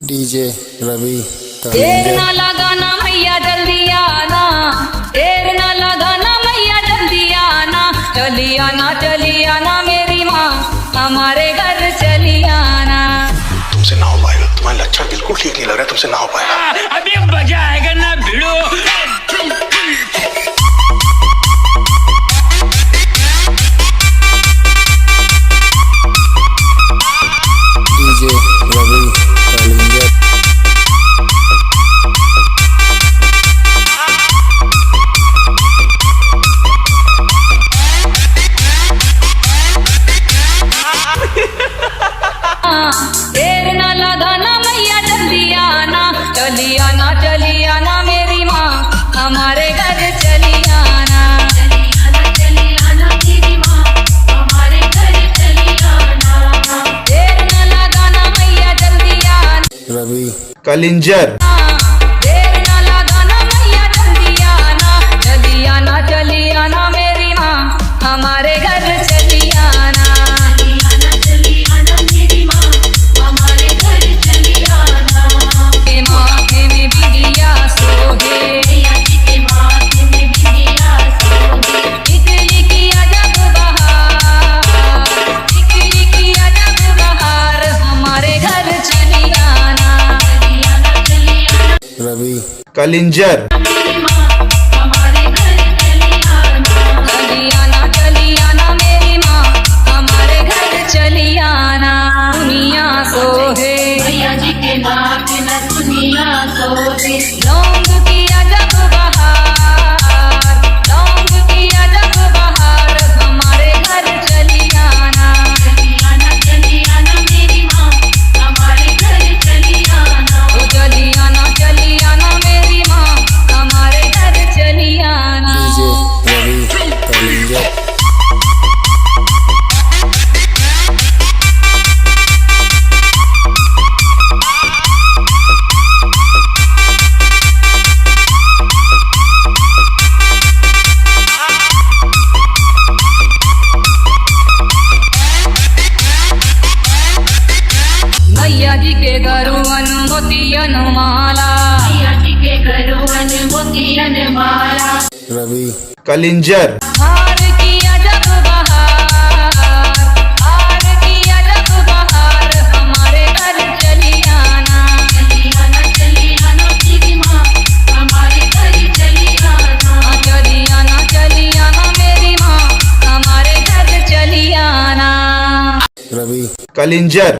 DJ रवि देर ना लगाना मैया जल्दी आना, देर ना लगाना मैया जल्दी आना, चली आना मेरी माँ हमारे घर चली आना। तुमसे ना हो पाएगा, तुम्हारे लक्षण बिल्कुल ठीक नहीं लग रहा है, तुमसे ना हो पाएगा। अभी मजा आएगा ना भिड़ो। डीजे रवि कलिंगर देर ना लगाना मैया जल्दी आना, चली आना मेरी माँ हमारे घर चली आना। चली आना मेरी माँ हमारे घर चली आना। देर ना लगाना मैया जल्दी आना, रवि कलिंजर देर ना लगाना मैया जल्दी आना, चली आना मेरी माँ हमारे घर चली आना। चली आना मेरी माँ हमारे घर चली आना। के माथे में बिंदिया सोहे, के माथे में बिंदिया सोहे, टिकली की अजब बहार, टिकली की अजब बहार हमारे घर चली आना। चली आना रवि कलिंजर मेरी माँ हमारे घर चली आना। चली आना मेरी माँ हमारे घर चली आना। दुनिया सोहे मैया जी के नाम न दुनिया सोहे, लौंग की अजब बहार, लौंग की अजब बहार हमारे घर चली आना। चली आना मेरी माँ हमारे घर चली आना। चली आना मेरी माँ हमारे घर चली आना। डीजे रवि कलिंगर मैया जी के गरुवन मोतियन माला, मैया जी के गरुवन मोतियन माला, रवि कलिंजर हार की अजब बहार, हार की अजब बहार हमारे घर चली आना। चली आना मेरी माँ हमारे घर चली आना। चली आना मेरी माँ हमारे घर चली आना। रवि कलिंजर